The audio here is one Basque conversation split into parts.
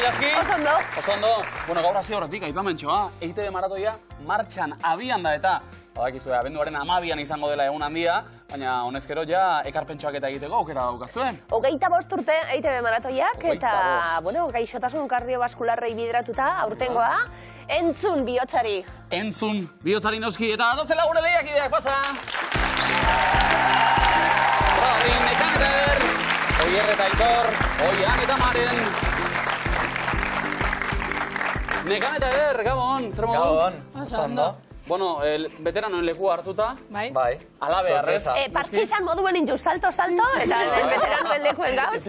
Ilaski? Osondo. Osondo. Bueno, gaur hasi horretik, aipamentxoa. EITB maratoia martxan abian da eta badakizue, abenduaren 12an izango dela egun handia, baina honezkero ja ekarpentsoak eta egiteko aukera daukazuen. 25 urte EITB maratoiak eta, bueno, gaixotasun kardiobaskularrei bideratuta aurtengoa. Entzun bihotzari. Entzun bihotzari noski eta dozela gure lehiakideak, pasa! Rodin, Nekaneter, Oier eta Aitor, Oian eta Maren. Nekaneter, Gabon, zer moduz? Gabon, osondo. Bueno, veteranoen leku hartuta. Bai. Ala beharrez. Partxizan moduen inju, salto, eta veteranoen lekuen gauz.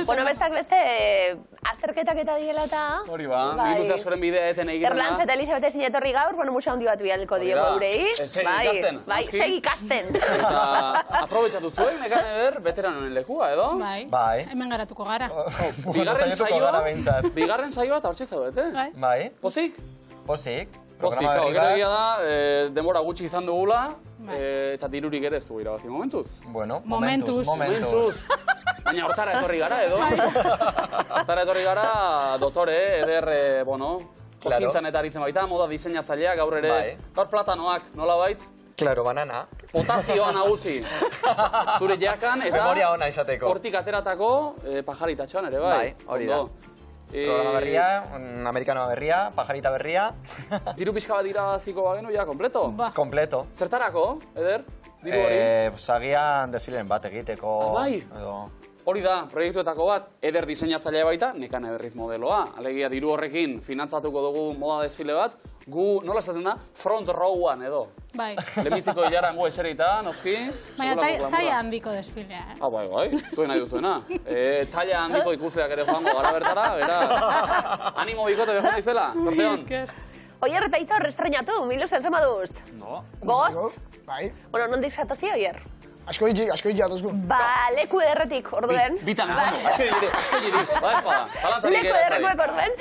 Bueno, bestak beste, azterketak eta diela eta... Hori ba, biluze askoren bidea eten egiten da. Erlantz eta Elisabete zinetorri gaur, bueno, musa handi bat bialko diego gurei. Segi ikasten. Bai, segi ikasten. Eta aprobetxatu zuen, Nekaneter, veteranoen lekua, edo? Bai, hemen garatuko gara. Bigarren saioa eta hortxe zaudete. Bai. Pozik? Pozik. Pozik, gero egia da, denbora gutxi izan dugula, eta dirurik ere ez dugu irabazi momentuz. Bueno, Momentuz. Baina hortara etorri gara, edo? Hortara etorri gara, dotore, eder, bueno, joskintzan eta aritzen baita, moda diseinatzaileak gaur ere, gaur platanoak, nola bait? Claro, banana. Potasioa nagusi. Zure jakan, eta memoria ona izateko. hortik ateratako pajaritatxoan ere, bai? Bai, hori da. Programa berria, amerikanoa berria, pajarita berria. Diru pixka bat irabaziko bagenu, ja, kompleto? Kompleto. Zertarako, eder? Diru hori? Agian desfilen bat egiteko. Bai? Hori da, proiektuetako bat, eder diseinatzailea baita, Nekane Berriz modeloa. Alegia, diru horrekin finantzatuko dugu moda desfile bat, gu, nola esaten da, front rowan edo. Bai. Lehenbiziko hilaran gu eserita, noski. Baina taia handiko desfilea, Bai, zuen nahi duzuena. Taila handiko ikusleak ere joango gara bertara, beraz. Animo bikote behon izela, campeón. Oier eta Aitor, estrenatu, miluzen zema duz? No. Goz? Bai. Bueno, nondik zatozi, Oier? Asko iki atozko. Ba, leku ederretik, orduen. Bitan esan du, asko dirik. Leku ederrekoek orduen.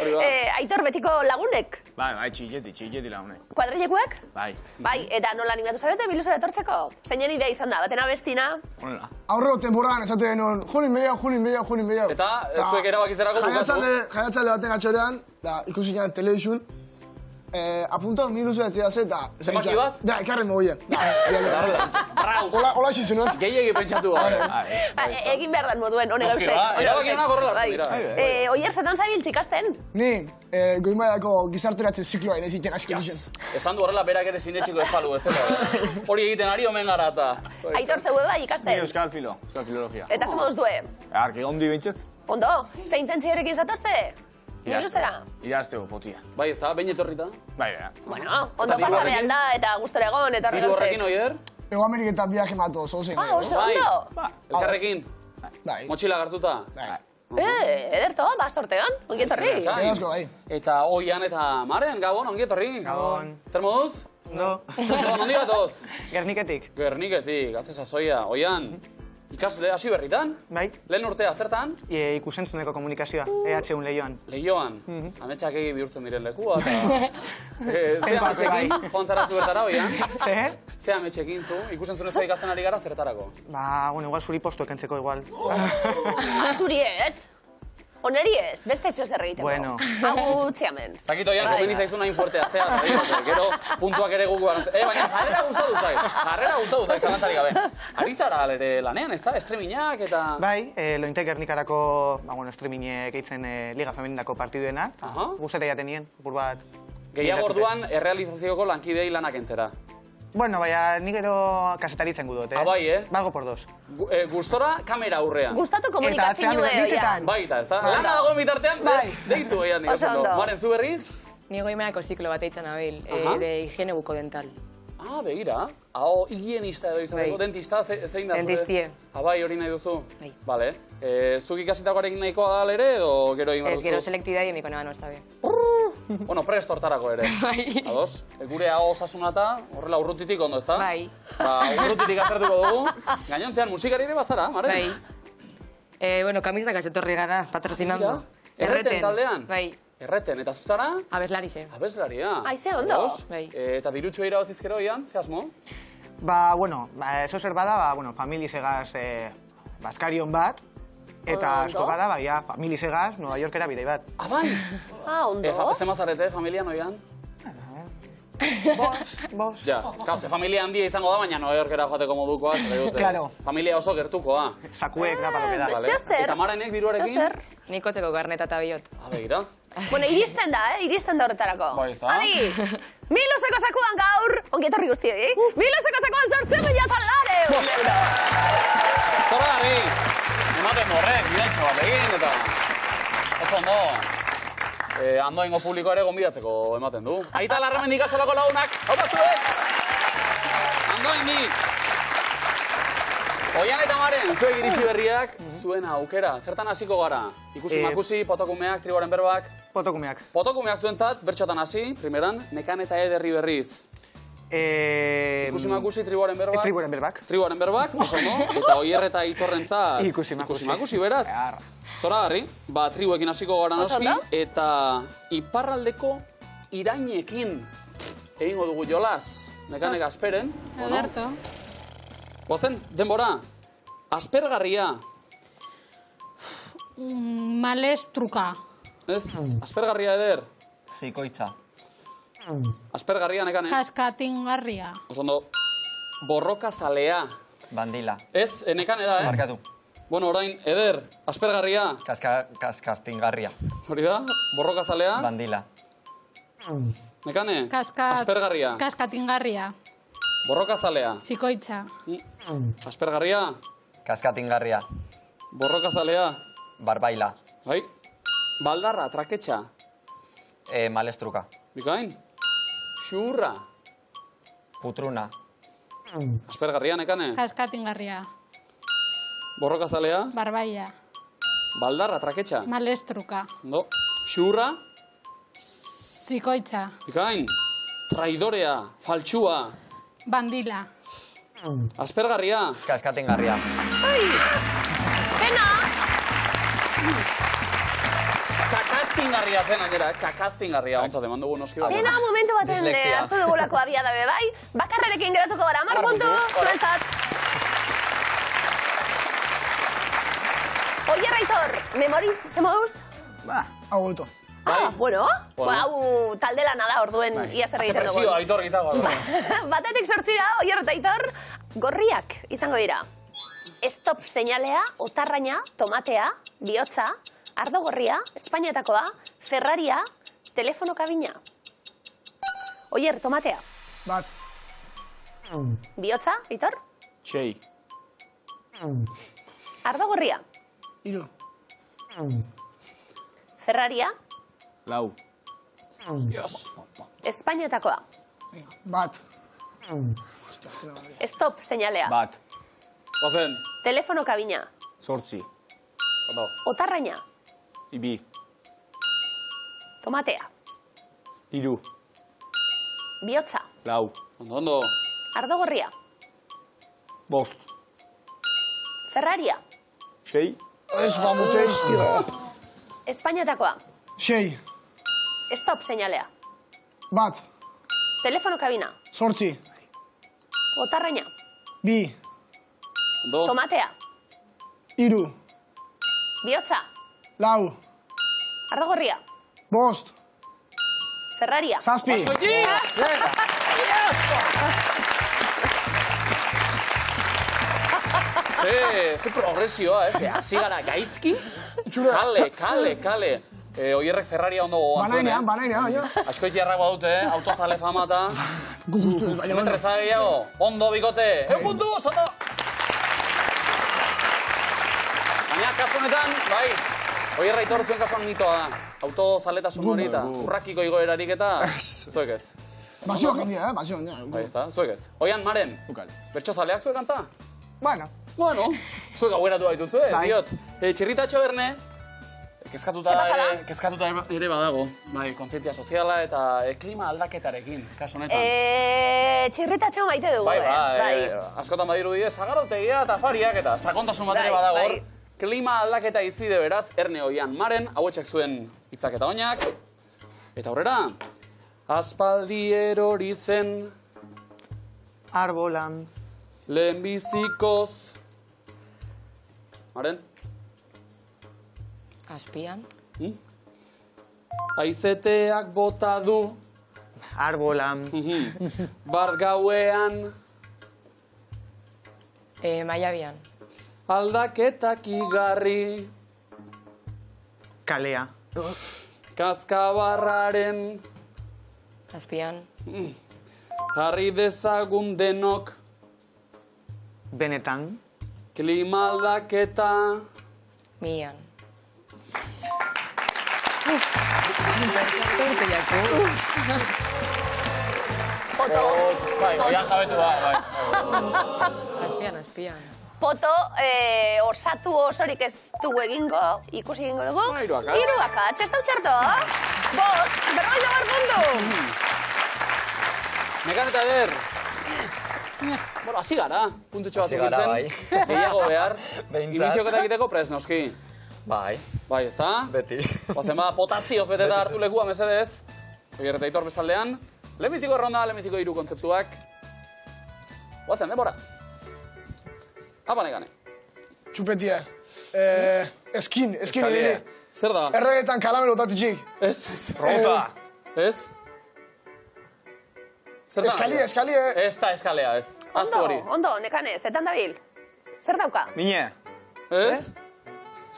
Aitor, betiko lagunek? Bai, txilleti lagunek. Kuadrilekuek? Bai. Bai, eta nola animatu zarete, miluzen etortzeko? Zeinen idea izan da, baten abestina? Honela. Aurreko temporadan esate genuen, junin behiago. Eta, ez zuek erabakizerako bukatu? Jaiatzale baten atxorean, da ikusi ginen telebizun, apuntatu miluzen etzea zeta. Zemaki bat? Da, ekarren mogoien. Hola isi zenuen. Gehiegi pentsatu Egin behar dan moduen, hone gauzek. Erabakionak horrela dira. Oier, zetan zabiltz ikasten? Ni, goimaiako gizarteratze zikloa ere ziken asko dizen. Esan du horrela berak ere sinetxiko ezpalu ezela. Hori egiten ari omen gara eta... Aitor, zeu bai ikasten? Ni euskal filologia. Eta zemoduz due? Arki, ondi bintzet. Ondo, ze intentzioarekin zatozte? Miluzera? Irazteko potia. Bai ez da, behin etorrita? Bai. Bueno, ondo pasa behar da, eta gustore egon, eta Diru horrekin, Oier? Ego Ameriketan viaje mato, zozen. Oso ondo. Elkarrekin? Bai. Motxila hartuta? Bai. Ederto, ba, sortean, ongi etorri. Zerozko, bai. Eta Oian eta Maren, Gabon, ongi etorri. Gabon. Zer moduz? No. Nondi batoz? Gerniketik. Gerniketik, hace sasoia. Oian, ikasle hasi berritan? Bai. Lehen urtea, zertan? Ikusentzuneko komunikazioa, EH1 Leioan. Leioan. Ametsak egi bihurtzen diren lekua, eta... Ze ametsekin, joan zara zu bertara, Oian? Zer? Ze ametsekin zu, ikusentzunezko ikasten ari gara zertarako? Ba, bueno, igual zuri postu ekentzeko igual. Zuri ez? Oneri ez, beste zio zer egiteko. Bueno. Hau utziamen. Zakito, Oian, komeni zaizun hain fuerte aztea, gero puntuak ere gugu balantzen. Baina jarrera gustatu zait, zalantzari gabe. Ari zara ere lanean, ez da, estreminak eta... Bai, Lointek Gernikarako, estreminek eitzen Liga Femenindako partiduena. Guzteta jaten nien, pur bat. Gehiago orduan, errealizazioko lankidei lanak entzera. Bueno, baina nik gero kasetaritzen gudot, Bai, Valgo por dos. Gustora, kamera aurrean. Gustatu komunikazio Oian. Baita, ez da? Lana dagoen bitartean, deitu Oian nik oso ondo. Maren, zu berriz? Ni goimeako ziklo bat eitzen abil, de higiene bukodental. Begira. Higienista edo izaneko, dentista, zein da zure? Dentistie. Bai, hori nahi duzu? Bai. Bale. Zuk ikasitakoarekin nahikoa da ere, edo gero egin Ez, gero selektida y emiko no está bien. Bueno, prest hortarako ere. Bai. Ados? Gure hau osasunata, horrela urrutitik ondo, ez da? Bai. Urrutitik aztertuko dugu. Gainontzean, musikari ere bazara, Maren? Bai. Bueno, kamisnak etorri gara, patrocinando. Erreten taldean? Bai. Erreten, eta zuzara? Abeslarize. Abeslaria. Aize, ondo. Bai. Eta dirutxua irabazizkero, Oian, ze asmo? Ba, bueno, eso zer bada, familiz egaz baskarion bat, Eta askoka da, baina familizegaz, Nueva Yorkera bidei bat. Ah, bai? Ondo. Ez temazarete, familia noian? Bos. Ja, ze familia handia izango da, baina Nueva Yorkera joateko modukoa, zare dute. Claro. Familia oso gertukoa. Sakuek da palopera. Zeo zer. Eta Marenek biruarekin? Nik kotzeko garneta eta biot. Begira. Bueno, iristen da horretarako. Bai, ez da. Adi, Miluzeko zakuan gaur, ongietorri guztioi, Miluzeko zakuan 8.000 euro. Zora gari, ematen horrek, bidentxo bat egin, eta... Oso ondo. Andoaingo publiko ere gonbidatzeko ematen du. Aita Larramendi ikastolako lagunak, hau da zuek! Andoainik! Oian eta Maren, zuek iritsi berriak, zuen aukera. Zertan hasiko gara? Ikusi makusi, potokumeak, triboren berbak. Potokumeak. Potokumeak zuentzat, bertxotan hasi, primeran, nekan eta ederri berriz. Ikusi makusi, triboren berbak. Triboren berbak. Triboren berbak, oso no? Eta Oier eta Itorrentzat Ikusi makusi, beraz. Zora garri, tribuekin hasiko gara noski, eta iparraldeko irainekin egingo dugu jolas, nekanek asperen. Ederto. Gozen, denbora, aspergarria. Males truka. Ez, aspergarria eder. Zikoitza. Aspergarria nekane. Kaskatingarria. Oso ondo, borrokazalea. Bandila. Ez, nekane da, Markatu. Bueno, orain, eder, aspergarria. Kaskastingarria. Hori da, borrokazalea. Bandila. Nekane, aspergarria. Kaskatingarria. Borrokazalea. Zikoitza. Aspergarria. Kaskatingarria. Borrokazalea. Barbaila. Bai. Baldarra, traketxa. Malestruka. Bikain. Xurra. Putruna. Aspergarria, nekane. Kaskatingarria. Borrokazalea. Barbaia. Baldarra, traketxa. Malestruka. No. Xurra. Zikoitza. Bikain. Traidorea. Faltsua. Bandila. Aspergarria. Kaskatingarria. Pena! Kakastingarria zen, añera, kakastingarria. Ontzat, eman dugu noski bat. Pena momentu baten hartu dugulako abia dabe, bai? Bakarrerekin geratuko gara, 10 puntu, zuentzat. Oier Aitor, memoriz, zemouz? Hau goto. Bueno, hau talde lana da orduen ia zer egiten dugu. Presio, Aitor gizago. Batetik 8 Oier eta Aitor, gorriak izango dira. Stop seinalea, otarraina, tomatea, bihotza, ardo gorria, Espainiatakoa, Ferraria, telefono kabina. Oier, tomatea. Bat. Bihotza, Aitor? Sei. Ardo gorria. 3. Ferraria, Lau. Espainiatakoa. Bat. Stop seinalea. Bat. Gozen. Telefono kabina. 8. Ondo. Otarraina. Ibi. Tomatea. 3. Bihotza. Lau. Ondo. Ardo gorria. 5. Ferraria. 6. Ez bamute iztira. Espainiatakoa. 6. Stop seinalea. Bat. Telefono kabina. 8. Otarraina. 2. Ondo. Tomatea. 3. Bihotza. Lau. Ardo gorria. 5. Ferraria. 7. Ze progresioa, hasi gara gaizki. Kale. Oierrek Ferraria ondo gogoan zuen. Banainean, baina. Askoitziarrak badute, autozale fama eta... Gustu, baina. Metreza gehiago, ondo bikote. Puntu, zoto! Baina, kasu honetan, bai, Oierra Aitor zuen kasuan mitoa da. Autozaletasun hori eta urrakiko igoerarik eta... Zuek ez. Basioak handia, basioak handia. Bai, ez da, zuek ez. Oian, Maren, bertxozaleak zuek antza? Bueno. Bueno, zuek gaueratu baitu diot. Txirritatxo erne, kezkatuta ere badago. Bai, kontzientzia soziala eta klima aldaketarekin, kasu honetan. Txirritatxo maite dugu, bai. Askotan badiru die, zagarrotegia eta afariak eta sakontasun bat ere badago hor. Klima aldaketa izbide beraz, erne Oian Maren, hauetxek zuen hitzak eta oinak. Eta aurrera, aspaldi erori zen Arbolan. lehenbizikoz. Maren? Azpian. Aizeteak bota du. Arbolan. Bar gauean. Maiabian. Aldaketak igarri. Kalea. Kazkabarraren. Azpian. Jarri dezagun denok. Benetan. Klima aldaketa. Mian. Bai, oian jabetu da, bai. Azpian. Poto, osatu osorik ez dugu egingo, ikusi egingo dugu. Hiruakats. Hiruakats, ez dau txarto. Bot, berrogeita hamar puntu. Mekan eta Eder. Bueno, hasi gara, puntutxo batzuk Hasi gara, biltzen. Gehiago behar. Behintzat. Inicioketa egiteko prest, noski. Bai, Bai, ez da? beti. Oazen bada, potasio feteta hartu lekua, mesedez. Oier eta Aitor bestaldean. Lehenbiziko erronda, lehenbiziko hiru kontzeptuak. Oazen, denbora. Apa negane. Txupetia. Eskin Eskalie. nire. Zer da? Erregetan kalamelo tatitxik. Ez. Rota. Ez? Zer da? Eskalie. Ez da eskalea, ez. Aztu hori. Ondo, nekane, zetan dabil. Zer dauka? Mine. Ez?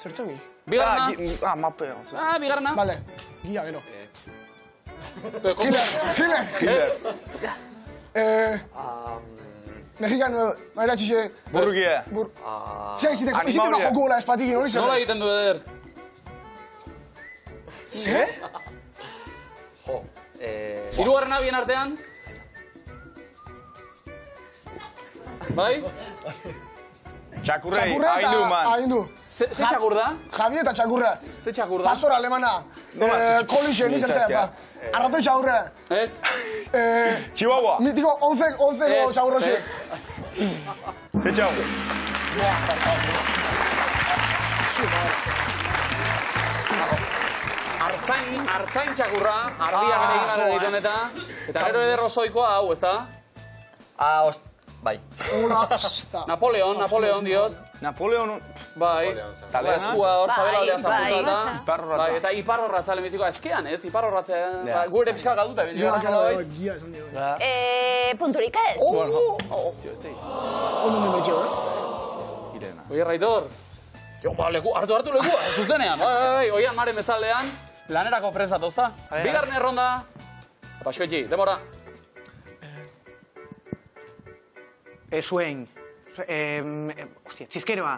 Zertxogi? Bigarna. Mapeo. Bigarna. Vale. Gia, gero. Hiller. Hiller. Ez? Mexicano, maera txixe. Burrugie. Zer iziteko Animalia. joko gola espatikin, hori zer? Nola egiten du, Eder? Zer? Jo, Hirugarrena bien artean? Bai? Txakurrei, Txakurra haindu, eta man. haindu. Ze txakur da? Javi eta txakurra. Ze txakur da? Pastor alemana. Kolixen, izan zera. Arratoi txakurra. Ez? Chihuahua. Mitiko 11 txakurrosi. Ze txau. Artzain txakurra, arbia bere egin egiten eta gero Eder osoikoa hau, ez da? bai. Napoleon diot. Napoleon. Bai. Taldeana. Eskua hor zabela zapuntata. Iparrorratza. Bai, eta iparrorratza lehenbizikoa eskean, ez? Iparrorratza. Ja. Gure pixka galduta. Gia esan dio. Punturik ez? Ondo memetxeo, Irena. Oie, Raitor. Jo, ba, hartu lekua, zuzenean. Bai, oian maren bezaldean, lanerako presa tozta. Bigarren erronda. Paskoetxi, demora. Zuen. Hostia, txiskeroa.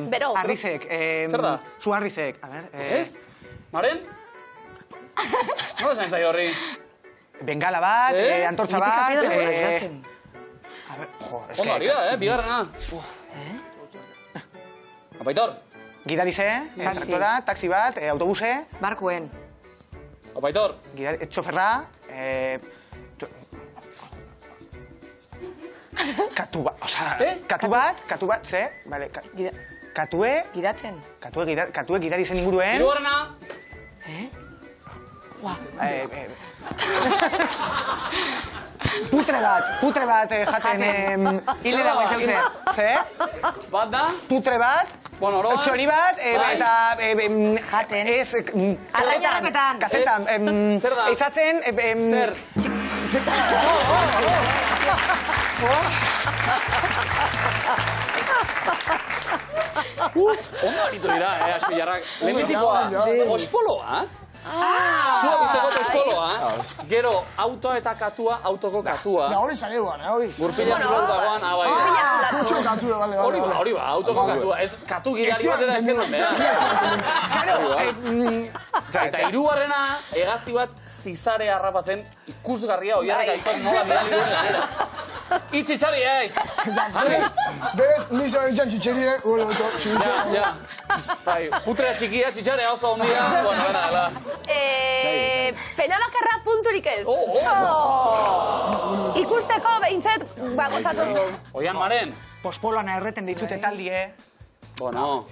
Bero. Arrizek. Zer da? Zu arrizek. A ver. Ez? Maren? Nola esan zai horri? Bengala bat, Ez? antortza bat. A ver, Jo, Ondo ari da, bigarrena. Apaitor. Gidarize, traktora, taxi bat, autobuse, Barkuen. Apaitor. txoferra, katu bat, katu bat, ze, vale, katue gidarizen inguruen. Hirugarrena. Putre bat jaten... Hile dago izauze. Ze? Bat da? Putre bat, Bueno, oroan. txori bat, eta... Jaten. Ez... Arrainarepetan. Kazetan. Zer da? Eizatzen... Zer? Ondo aritu dira, asko jarrak. Lehenbizikoa, ospoloa. Zuak izteko pospoloa. Gero, autoa eta katua, autoko katua. Ja, hori zageoan, hori. Gurpila zulau dagoan, bai. Kutxo katue, bale. Hori ba, autoko katua. Ez, katu gidari bat eta ezkerren behar. Eta hirugarrena, hegazti bat zizare harrapatzen ikusgarria oiarrak Aitor nola bidali duen lanera. Itxitxari, Berez, nisa beritzen txitxerie, Ja. Bai, putrea txikia, txitxarea oso ondia. Bueno, gana. Pena bakarra punturik ez. Ikusteko behintzet, gozatu. Oian Maren. Pospoloan erreten ditzute taldie. Bueno,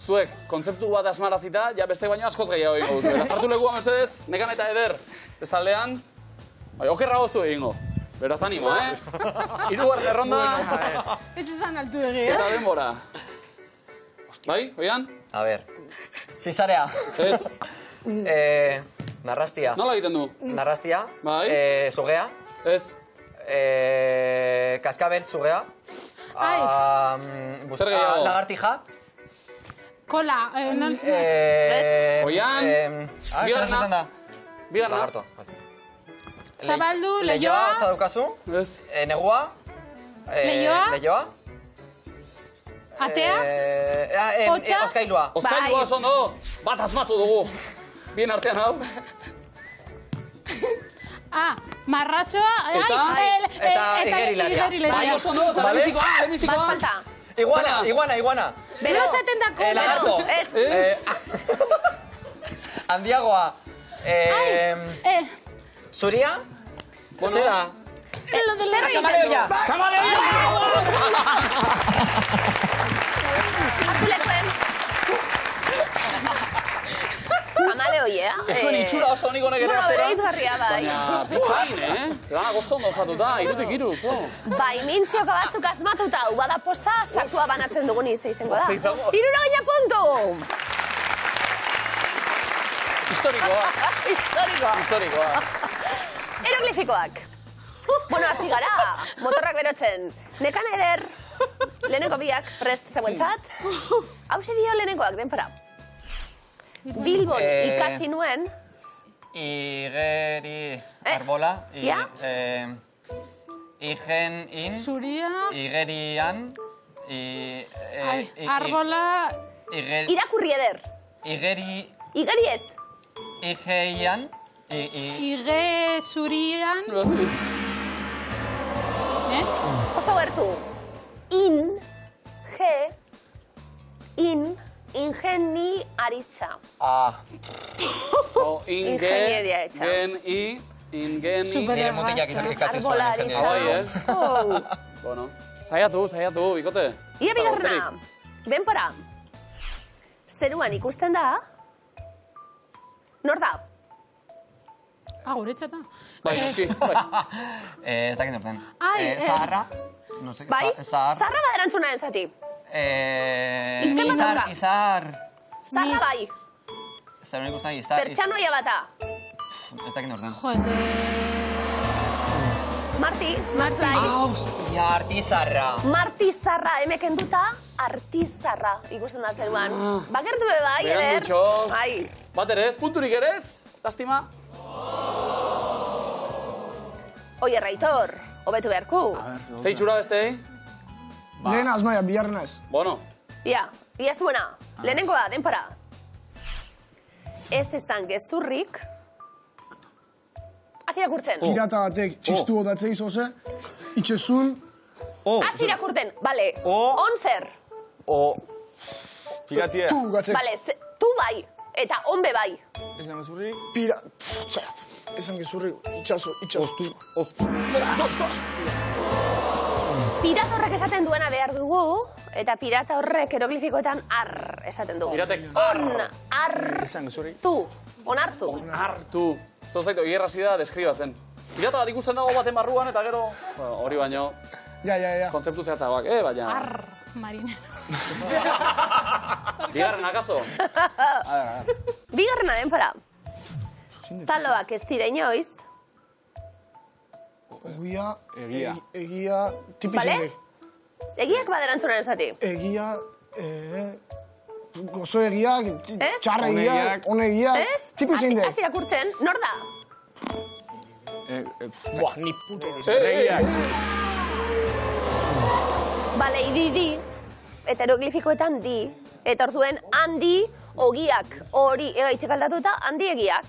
zuek, kontzeptu bat asmarazita, ja beste baino askoz gehiago egingo duzu. Eta zartu lekua mesedez, Nekan eta Eder, ez taldean, bai, okerrago zu egingo. Beraz animo, Hirugarren erronda. Ez esan altu egi, Eta denbora. Bai, oian? A ver, Zizarea. Ez. Narrastia. Nola egiten du? Narrastia. Bai. Zugea. Ez. Kaskabel, zugea. Zer gehiago? Lagartija. Kola. Oian. Bigarrena. Bigarrena. Lagarto. Zabaldu, Leioa, leioa. hotza daukazu. Ez. Negua. Leioa. Leioa. Atea. Hotza. Oskailua. Oskailua oso ondo. Bat asmatu dugu. Bien artean hau. Marrazoa. Eta igerilaria. Bai, oso ondo. Eta lehenbizikoa. Bat falta. Iguana. Bero txaten dako. Lagarto. Ez. Handiagoa. Zuria? Zera? Kamareoia. Hartu lekuen. Kamaleoia. Ez zuen itxura oso honik honek ere Bueno, azera. bere izgarria bai. Baina, pikain, Lana gozo ondo osatuta, irutik iru. Bai, mintzioka batzuk asmatuta, bada poza, sakua banatzen dugun izango da. Izango. 70 puntu! Historikoa. Historikoa. Eroglifikoak. Bueno, hasi gara, motorrak berotzen. Nekan eder, lehenengo biak prest zegoentzat. Hauxe dio lehenengoak, denpora. Bilbon ikasi nuen. Igeri arbola. Ja? Igen in. Zuria. Igerian. Arbola. Irakurri eder. Igeri. Igari ez. Igeian. Ige zurian. Oso gertu. Ingeni aritza. Ingenieria etxa. Ingeni. Nire mutilak ikasi zuen Arbola ingenieria. aritza. Bueno, saiatu, bikote. Ia bigarrena. Denpora. Zeruan ikusten da. Nor da? Guretzata. Bai, eski, bai. Ez dakit nortzen. Zaharra. Bai? Zarra bat erantzunaren zati. Izen bat dauka. Izar. Zarra bai. Zarun ikusten izar. Pertsanoia bata. Ez dakit nortzen. Marti, Martlai. Hostia, artizarra. Marti zarra, emeken duta, artizarra ikusten da zeruan. Bakertu be bai, eder. Begandutxo. Bai. Bat ere ez, punturik ere ez, lastima. Oie, Raitor, hobetu beharku. Zeitxura bestei? Lehen asmaia, bigarrena ez. Bueno. Ia zuena, lehenengoa, denpora. Ez esan gezurrik. Haz irakurtzen. Pirata batek txistu botatzei zoze, itxezun. Haz irakurtzen, bale. On zer. Piratia. Tu, gatzek. Bale, tu bai, eta onbe bai. Esan gezurri. Esan gezurri, itxaso. Pirata horrek esaten duena behar dugu, eta pirata horrek eroglifikoetan ar esaten dugu. Piratek ar. Esan gezurri. Tu, onartu. Onartu. Ez zaitu, hierrazi da deskribatzen. Pirata bat ikusten dago baten barruan, eta gero, hori baino, Ja. kontzeptu zehatzagoak, baina... Marinero. Bigarren, akaso? Bigarrena denpora. Taloak ez dira inoiz. Egia, Bale? Egiak baderantzunaren zati. Egia, gozo egiak, txarra egiak, one egiak. Ez? Tipi zein Az irakurtzen, nor da? Buah, ni puto. Regiak. Bale, di, eta eroglifikoetan di. Eta orduen handi, ogiak, hori egaitxek aldatuta, handi egiak.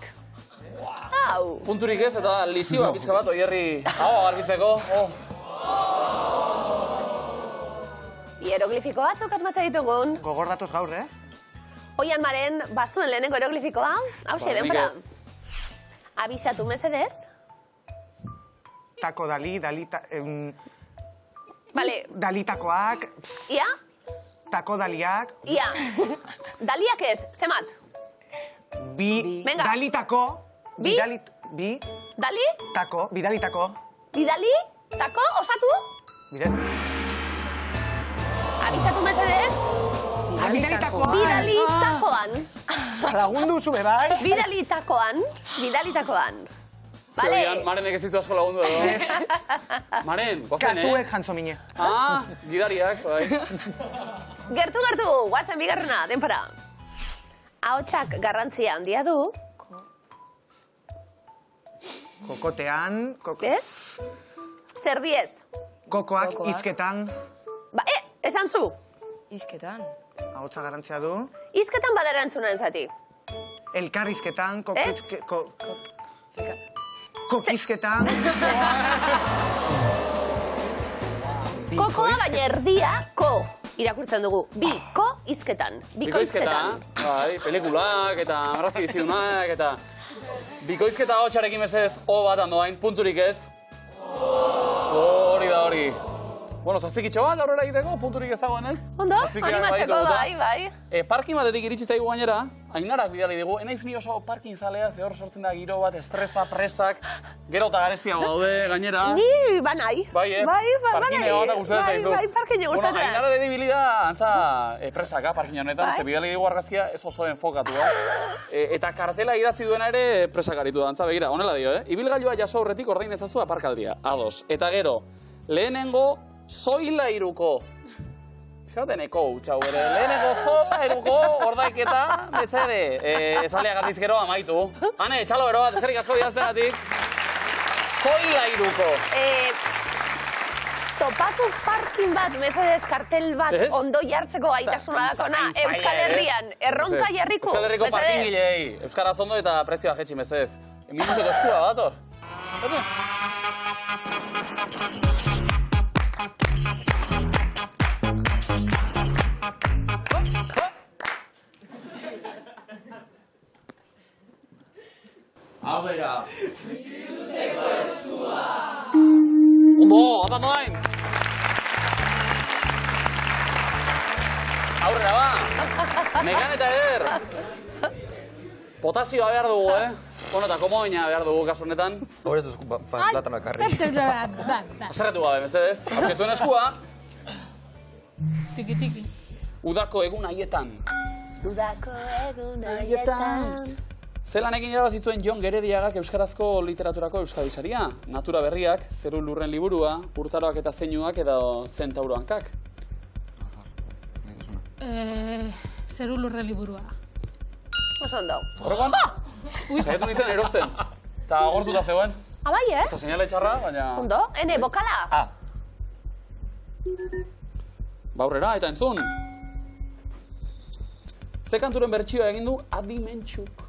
Hau. Punturik ez, eta lizioa pizka bat, oierri... Hau, garbitzeko. Hieroglifiko batzuk asmatza ditugun. Gogor datoz gaur, Oian Maren, bazuen lehenengo eroglifikoa. Hauxe, denpora. Abisatu mesedez. Tako dali, Bale, dalitakoak, ia? tako daliak, Ia. Daliak ez, zemat? Venga. dalitako, Bi? Dali? tako, bidalitako, Bidali? Tako? Osatu? Abisatu mesedez. Bidalitakoan. Bidalitakoan. Lagundu zube, bai? Bidalitakoan. Vale. Zorian, Marenek ez dizu asko lagundu edo. Maren, gozen, Katuek jantzo mine. Gidariak, bai. Gertu, guazen bigarrena, denpora. Ahotsak garrantzia handia du. Kokotean. Ez? Zer diez? Kokoak izketan. Ba, esan zu. Izketan. Ahotsa garrantzia du. Izketan badara entzunan zati. Elkarrizketan. Ez? Kokizketan. Kokoa baina erdia, ko. Irakurtzen dugu. Ko izketan. Bikoizketan. Bai, pelikulak eta marrazi bizidunak eta... Bikoizketa hotxarekin mesedez, bat handoain, punturik ez. Hori da hori. Bueno, zazpikitxo bat aurrera egiteko, punturik ez dagoen ez? Ondo, animatzeko, bai. Parkin batetik iritsi zaigu gainera, Ainarak bidali digu, enaiz ni oso parkin zalea, ze hor sortzen da giro bat, estresa, presak, gero eta garestiago daude gainera. Ni banai. Bai, parkine bat gustatzen zaizu. Bai, parkine gustatzen. Bueno, Ainara ere dibili da, antza, presaka parkin honetan, ze bidali digu argazkia ez oso enfokatu, eta kartela idatzi duena ere presak aritu da, antza, begira, honela dio, Ibilgailua jaso aurretik ordain ezazu aparkaldia, ados. Eta gero, lehenengo Soilairuko. Izkateneko utxau ere. Lehenengo Soilairuko ordaiketa, bezede, esalea gartiz gero amaitu. Hane, txalo bero bat, eskerrik asko bidaltzenatik. Soilairuko. Topatu parkin bat, mesedez kartel bat, ondo jartzeko gaitasuna dakona, Euskal Herrian, erronka jarriku. Euskal Herriko parkin gilei, Euskaraz ondo eta prezioa jetxi, mesedez. Minuteko eskua, dator. Aurrera. Ondo, handa noain. Aurrera ba. Mekan eta eder. Potasioa behar dugu, Bueno, eta komoina behar dugu kasu honetan. Hor ez duzku platanak karri. Aserretu gabe, mesedez. Aurkeztuen eskua. Tiki. Udako egun haietan. Udako egun haietan. Zelanekin irabazizuen Jon Gerediagak euskarazko literaturako Euskadi saria. Natura berriak, zeru lurren liburua, urtaroak eta zeinuak edo zentauroankak. Zeru lurren liburua. Oso ondo. Horrekoan? Zaiatu nintzen erosten. Eta agortuta zegoen. Abai, Eta seinale txarra, baina... Ondo, ene, bokala. Baurrera, eta entzun. Ze kanturen bertsioa egin du Adimentxuk.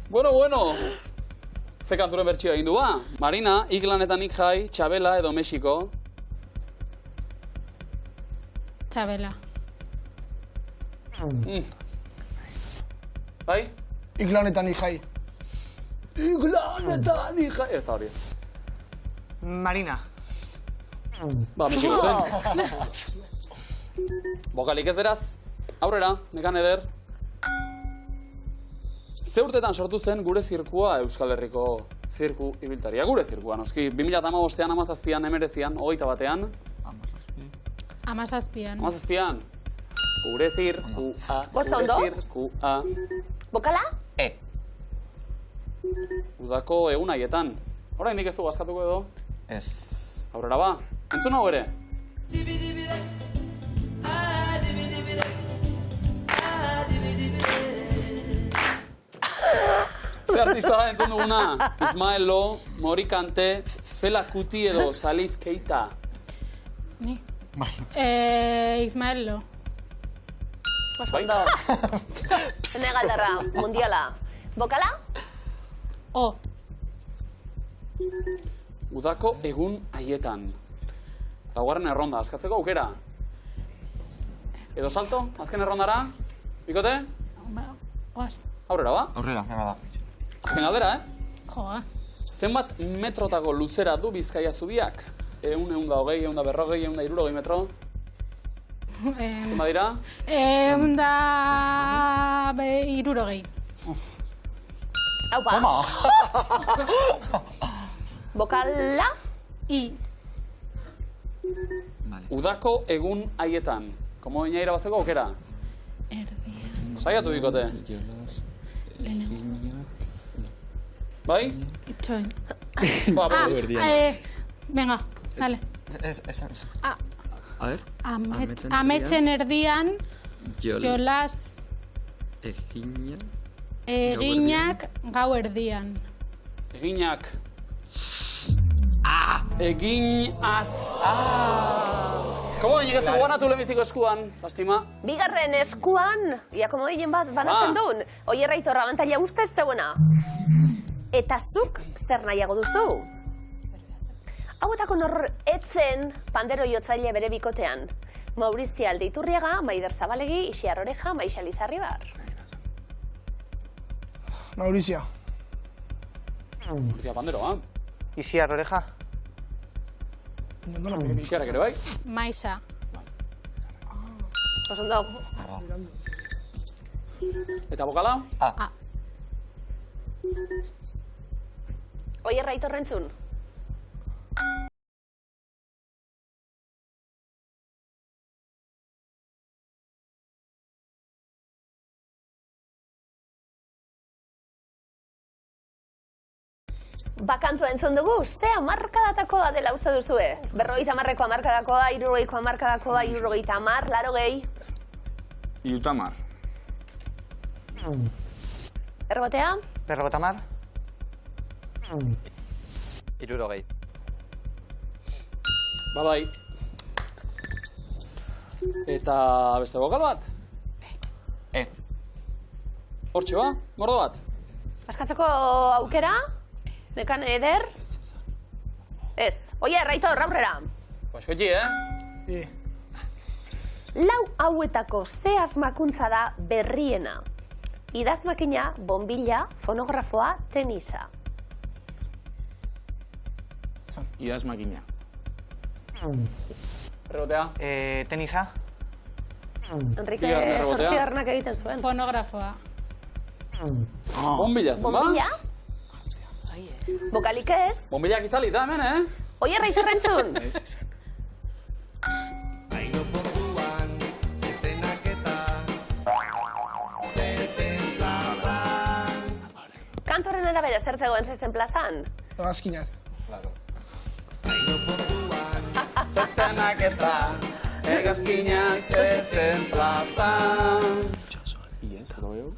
Bueno. Ze kanturen bertsioa egin du ba? Marina, Iglan eta Nik Jai, Txabela edo Mexiko. Txabela. Bai? Iklanetan ijai. Iglanetan Nik Jai. Ez da hori ez. Marina. Ba, Mexiko zen. Bokalik ez beraz. Aurrera, Mekan eder. Ze urtetan sortu zen gure zirkua Euskal Herriko zirku ibiltaria. Gure zirkua, noski. 2015an, 17an, 19an, 21an. 17an. 17an. Gure zirkua. Bosta ondo? Gure zirkua. Bokala? Udako egun haietan. Orain nik ez du askatuko edo? Ez. Aurrera ba. Entzun hau ere. Ze artista da entzun duguna? Ismael Lo, Mori Kante, Fela Kuti edo Salif Keita. Ni? Ismael Lo. Oso ondo. Senegaldarra, mundiala. Bokala? Udako egun haietan. Laugarren erronda, askatzeko aukera. Edo salto, azken errondara. Bikote? Aurrera ba? Aurrera, venga da. Azken galdera, Joa. Zenbat metrotako luzera du Bizkaia zubiak? 120, 140, 160 metro? Zenbat dira? 160. Aupa. Bokala. I. Udako egun haietan. Komo ina irabazeko okera? Erdian. Saiatu bikote. Lehenengo. Bai? Itxoin. Ba, Ah, berdin. venga, dale. Esan. Ah. A ver. Ametsen erdian, jolas Egina. eginak gau erdian. Eginak. Egin az. Komo dinik ez guanatu lehenbiziko eskuan, lastima? Bigarren eskuan, ia komodinen bat banatzen duen, Oier Aitor abantaila ustez zeuena. Eta zuk zer nahiago duzu? Hauetako nor etzen pandero jotzaile bere bikotean. Maurizia Aldeiturriaga, Maider Zabalegi, Ixiar Oreja, Maixa Lizarribar. Maurizia. Tia panderoa. Ixiar Oreja. Ixiarrak ere bai? Maisa. Osondo. Eta bokala? Ah. Oier Aitor entzun. Bakantua entzun dugu, ze hamarkadatakoa dela uste duzue? 50ko hamarkadakoa, 60ko hamarkadakoa, 70, 80. Irutamar. Ergotea? Berrogetamar. 60. Ba bai. Eta beste bokal bat? Hortxe ba, mordo bat? Askatzeko aukera? Nekan eder? Ez. Oier, Aitor, aurrera. Baixoetxi, Lau hauetako ze asmakuntza da berriena? Idazmakina, bombilla, fonografoa, tenisa. Idaz makina. Errotea? Tenisa. Enrique Bigarren errotea. Zortzigarrenak egiten zuen. Fonografoa. Bombilla zen, ba? Bombilla? Bokalik ez? Bombillak itzalita hemen, Oier, Aitor entzun. Kantoren arabera zer zegoen zezen plazan? Hegazkinak. Zezenak eta hegazkinak zezen plazan.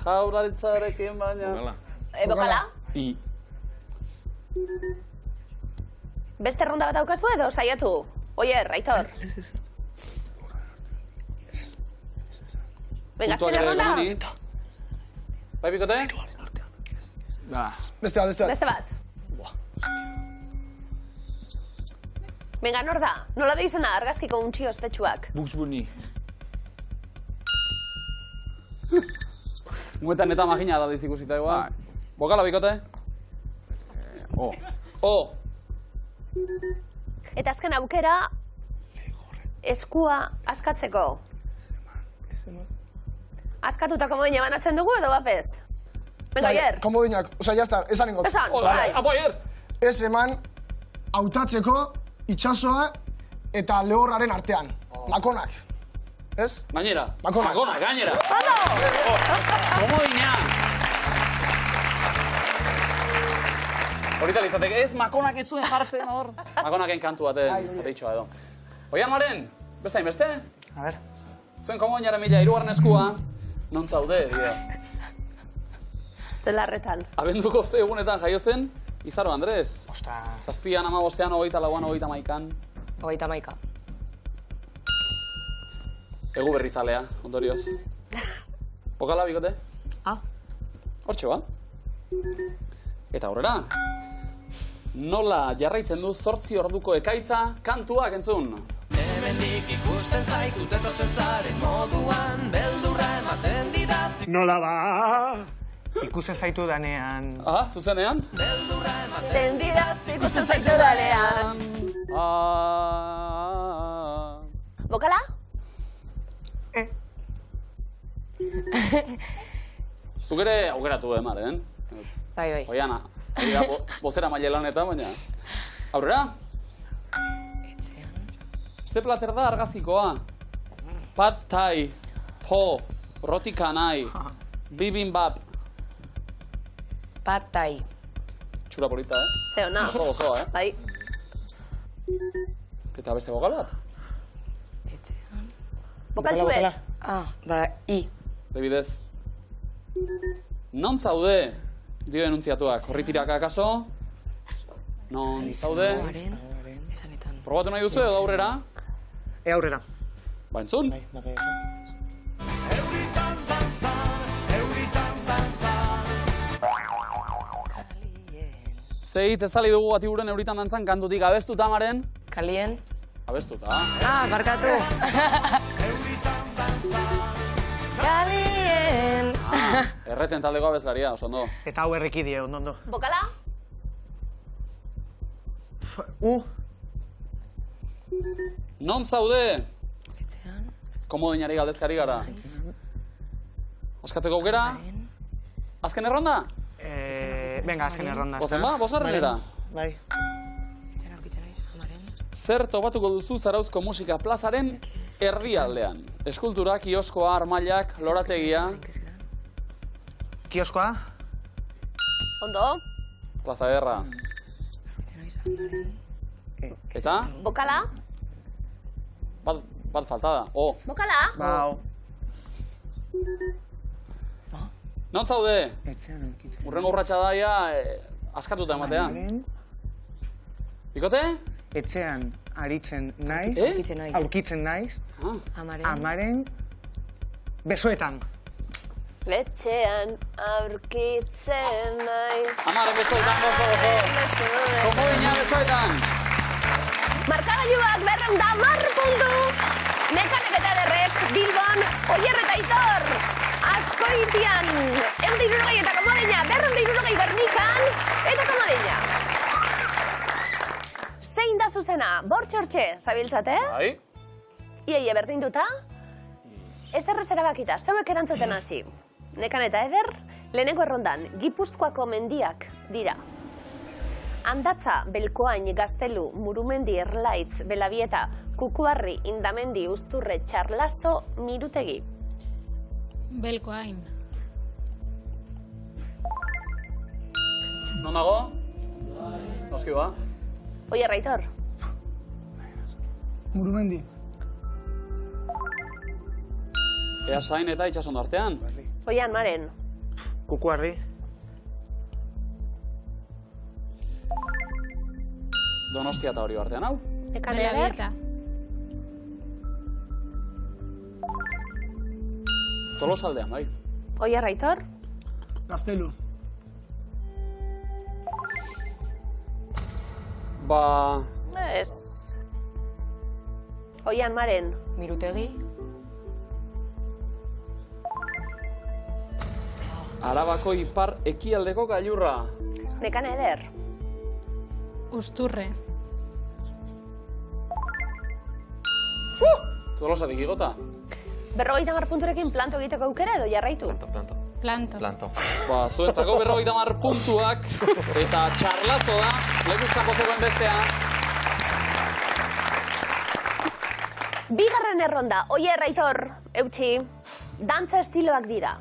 Jaurlaritzarekin baina. Bokala? I. Beste ronda bat daukazu edo saiatu? Oier, Aitor. Venga, azken ronda? Bai, bikote? Beste bat. Beste bat. Venga, nor da? Nola da izena argazkiko untxi ospetsuak? Bugs Bunny. Muetan eta magina da dizikusita igual. Bokala, bikote? Eta azken aukera eskua askatzeko. Askatutako modina banatzen dugu edo bapez? Venga, Oier. Komodinak, oza, jazta, esan ingot. Esan, bai. Apo, Oier! Ez eman hautatzeko itxasoa eta lehorraren artean. Makonak. Ez? Gainera. Makonak. Gainera. Ondo! Komodina! Horita litzateke, ez makonak ez zuen jartzen hor. Makonaken kantu baten, jateitxoa edo. Oian Maren, beste hainbeste? A ver. Zuen komodinaren mila, 3. eskua, non zaude, dio. Zelarretan. Abenduko ze egunetan jaio zen, Izaro Andres. Ostras. 7an, 15an, 24an, 31an. 31. Egu berrizalea, ondorioz. Bokala, bikote? Hortxe ba. Eta aurrera. Nola jarraitzen du 8 orduko ekaitza kantuak entzun. Hemendik ikusten zaitut etortzen zaren moduan, beldurra ematen didaz. Nola ba? Ikusten zaitu danean. Aha, zuzenean? Beldurra ematen Tendidaz ikusten zaitu danean. Bokala? Zuk ere aukeratu, Maren? Bai. Oiana, bozera maile lanetan, baina. Aurrera? Ze plater da argazikoa? Pad thai, pho, roti canai, bibimbap. Pad thai. Txura polita, Ze ona. Oso, Bai. Eta beste bokal bat? Bokal txuek. I. Debidez. Non zaude? Dio denuntziatuak. Horritirak akaso? Non zaude? Probatu nahi duzu edo aurrera? Aurrera. Ba, entzun? Zeit, ez tali dugu batiburen euritan dantzan kantutik abestu tamaren? Kalien. Abestuta. Barkatu. Kalien. Erreten taldeko abeslaria, oso ondo. Eta hau errekidie, ondo. Bokala? Non zaude? Komodinari galdezkari gara. Askatzeko aukera? Azken erronda? Venga, azken erronda. Bozen ba, bosgarrenera? Bai. Zer topatuko duzu Zarauzko Musika Plazaren erdialdean? Eskultura, kioskoa, armailak, lorategia... Kioskoa? Ondo? Plaza Erra. Eta? Bokala? Bat faltada. Bokala? Bau. Non zaude? Urrengo urratxa daia, askatuta ematea. Bikote? Etxean aritzen naiz, aurkitzen naiz, amaren besoetan. Letxean aurkitzen naiz. Amaren besoetan, gozo. Komodina besoetan. Markagailuak 210 puntu. Nekanek eta Ederrek, Bilbon, Oier eta Aitor. Azkoitian, 160 eta komodina, 260 Gernikan, eta komodina. Zein da zuzena, bortxortxe, zabiltzate? Bai. Iaia berdinduta? Ez errez erabakita, zeuek erantzuten hasi. Nekan eta Eder, lehenengo errondan, Gipuzkoako mendiak dira. Andatza, Belkoain, Gaztelu, Murumendi, Erlaitz, Belabieta, Kukuarri, Indamendi, Uzturre, Txarlazo, Mirutegi. Belkoain. Non dago? Noski ba? Oier, Aitor. Murumendi. Ea zain eta itxasondo artean. Oian, Maren. Kukuarri. Donostia eta hori artean hau. Nekan Eder. Belabieta. Tolosaldean, bai. Oier, Aitor. Gaztelu. Ba... Ez. Oian, Maren. Mirutegi. Arabako ipar ekialdeko gailurra. Nekan Eder. Uzturre. Tolosatik igota. 50 punturekin planto egiteko aukera edo jarraitu? Planto. Ba, zuentzako 50 puntuak eta txarlazo da, lekuzkako zegoen bestea. Bigarren erronda, Oier, Aitor, eutxi, dantza estiloak dira.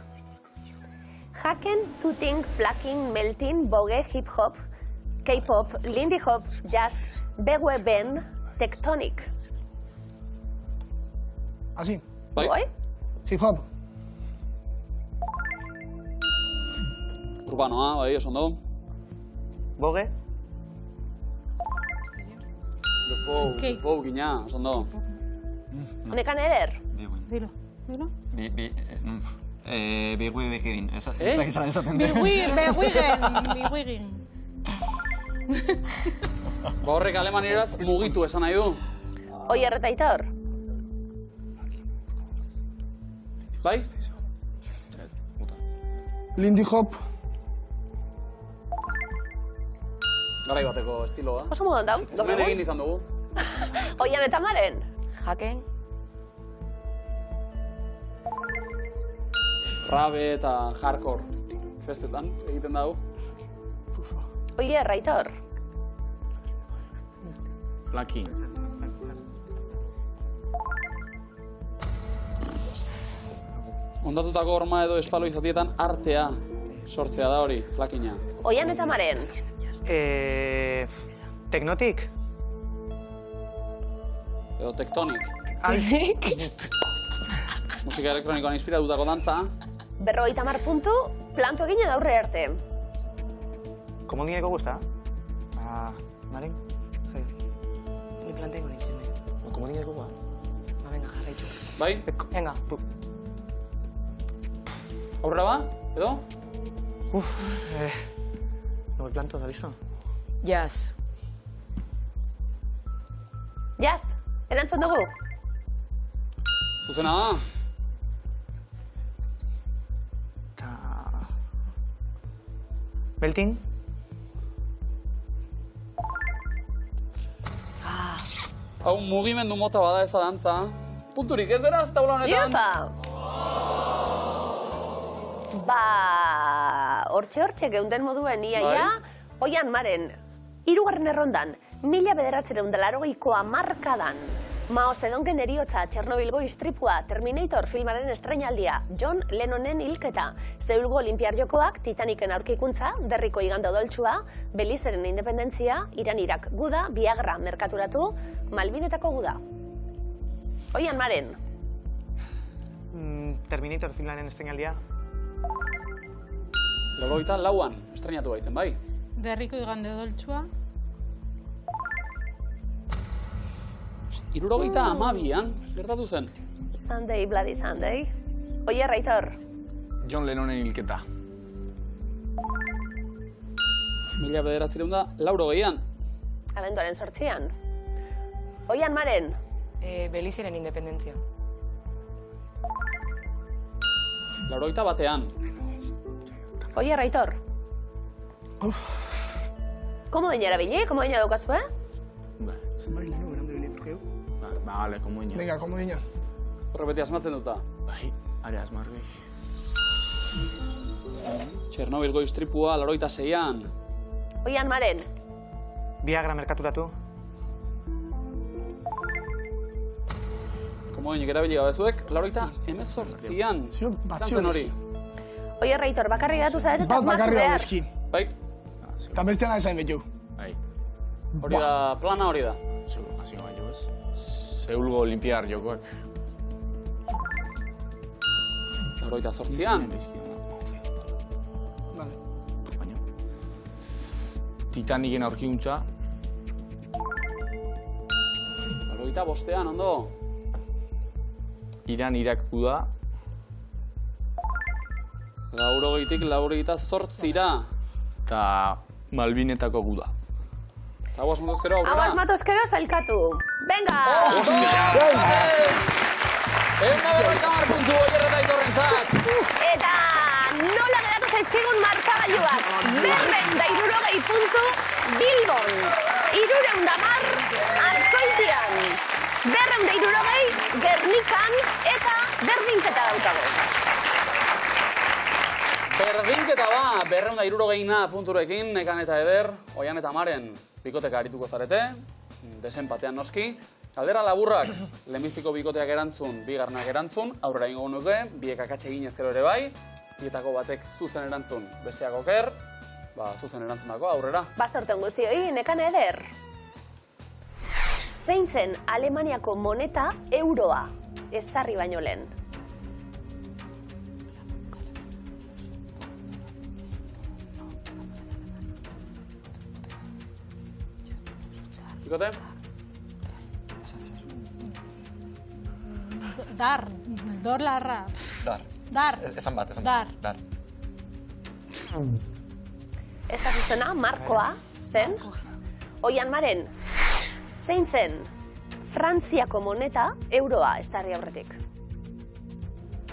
Haken, tuting, flaking, melting, boge, hip-hop, K-pop, lindy hop, jazz, begue ben, tectonic. Así. Bai? Hip hop. Urbanoa, bai, oso ondo. Boge. The Fou, gina, oso ondo. Nekan Eder. Dilo. Biguigin. Biguigin. Ba, horrek alemanieraz mugitu esan nahi du. Oier eta Aitor. Bai? Lindy hop. Garai bateko estiloa. Oso modan dau, gaur Hemen egin egun. izan dugu. Oian eta Maren. Haken. Rabe eta hardcore festetan egiten dugu. Oie, Raitor. Flakin. Ondatutako horma edo espalo izatietan artea sortzea da hori, Flakina. Oian eta Maren. Teknotik? Edo tektonik. Tektonik? Musika elektronikoan inspiratutako dantza. 50 puntu, planto egin edo aurre arte. Komodineko guzta? Maren? Ni plantengo nintzen. Komodineko gua? Ba, venga, jarraitxu. Bai? Venga. Aurrera ba? Edo? No el planto, ¿está listo? Jazz. Jazz, erantzun dugu. Zuzena da? Belting? Hau mugimendu mota bada ez da dantza. Punturik ez beraz, taula honetan? Ba, hortxe geunden moduen iaia. Oian, Maren, 3. errondan, 1980ko hamarkadan. Mao Zedongen eriotza, Txernobilgo istripua, Terminator filmaren estreinaldia, John Lennonen hilketa, Seulgo Olimpiar Jokoak, Titaniken aurkikuntza, Derriko igande odoltsua, Belizeren independentzia, Iran-Irak guda, Viagra merkaturatu, Malbinetako guda. Oian, Maren. Terminator filmaren estreinaldia. 84an estreinatu baitzen, bai? Derriko igande odoltsua. 72an, gertatu zen. Sunday, Bloody Sunday. Oie, Raitor. John Lennonen hilketa. 1980an. Abenduaren 8an. Oian, Maren. Belizeren independentzia. 81an. Oie, Raitor. Komodina erabili, komodina daukazu, Zenbagin, no? Berandu egin dut, Ba, vale, komodina. Venga, komodina. Horrebeti asmatzen duta. Bai, are asmarri. Txernobilgo istripua, 86an. Oian, Maren. Viagra merkaturatu. Komodinik erabili gabezuek, 88an. Zantzen hori. Oie, Raitor, bakarri gatu zaret eta Bat asmatu bakarri behar. gaudezki. Bai, Eta bestean aizan betu. Bai. hori da, plana hori da. Hasiko baino ez. Seulgo Olimpiar Jokoak. 88an. Vale. Titaniken aurkikuntza. 85an, ondo. Iran-Irak guda. 88ra. Eta Malbinetako guda. Hau asmatozkero, aurrera. Hau asmatozkero zailkatu. Venga! Euna 50 puntu Oier eta Aitorrentzat. Eta nola geratu zaizkigun markagailuak. 260 puntu Bilbon. 310 Azkoitian. 260 Gernikan eta berdinketa daukago. Berdinketa ba, 260 punturekin, Nekan eta Eder, Oian eta Maren, bikoteka arituko zarete, desenpatean noski. Galdera laburrak, lehenbiziko bikoteak erantzun, bigarnak erantzun, aurrera ingo nuke, biek akatxe eginez gero ere bai, bietako batek zuzen erantzun, besteak oker, zuzen erantzunako aurrera. Basorten guztioi, Nekan Eder. Zein zen Alemaniako moneta euroa, ezarri baino lehen? Bikote? Dolarra. Dar. Esan bat. Dar. Ez da zuzena, markoa, zen? Oian, Maren, zein zen Frantziako moneta euroa ezarri aurretik?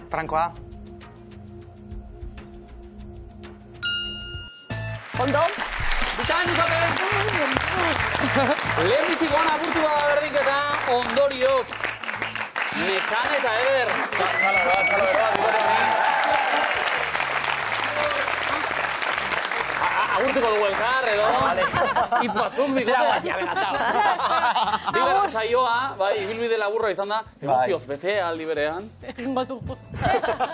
Frankoa. Ondo? Bitan, bikote! Lehenbiziko hona burtu bada berdinketa, ondorioz. Nekan eta Eder. Txalo bat, bikote. agurtuko dugu elkar, edo. Itz batzuk, Bigarren saioa, bai, ibilbide laburra izan da, emozioz bete aldi berean. Egingo dugu.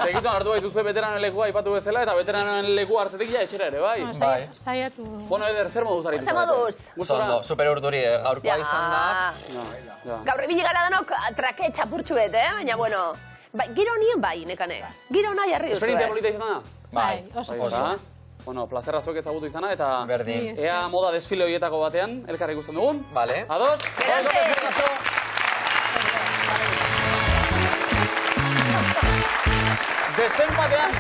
Segituan hartu baituzue veteranoen lekua aipatu bezala, eta veteranoen lekua hartzetik ja etxera ere, bai. Saiatu. Bueno, Eder, zer moduz aritu? Zer moduz? Zondo, super urduri gaurkoa izan da. Gaur ibili gara danok trake txapurtxuet, baina, bueno, giro nien bai, nekane. Giro nahi jarri duzu, Esperientzia polita izan da? Bai, oso. Bueno, plazerra zuek ezagutu izana, eta Berdin. ea moda desfile horietako batean, elkar ikusten dugun. Vale. Ados? Desenpatean,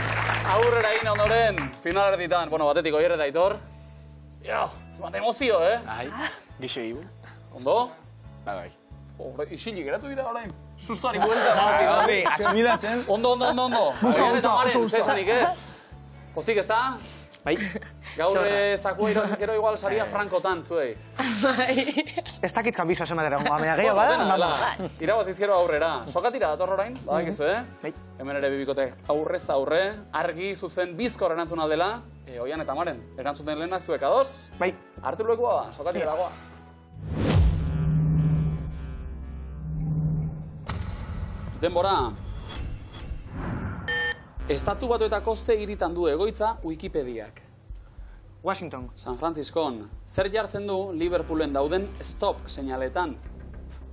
aurrera egin ondoren, final erditan, bueno, batetik Oier eta Aitor. Ja, zemate emozio, Ai, gixo ibu. Ondo? Bai. Isilik geratu dira orain. Sustoari buelta. Asimilatzen. Ondo. Oier eta Maren, zesanik ez. Pozik ez da? Bai. Gaur zakua irabazizero igual saria frankotan zuei. Ez dakit kanbizoa zematera, baina gehiago bada. Irabazizero aurrera. Sokatira dator orain, badakizu, Hemen ere bibikotek aurrez aurre, argi zuzen bizkor erantzun aldela. Oian eta Maren, erantzuten lehenak zuek adoz? Bai. Hartu lekua ba, sokatira dagoa. Denbora. Estatu Batuetako ze hiritan du egoitza Wikipediak? Washington. San Franciscon. Zer jartzen du Liverpoolen dauden stop seinaletan?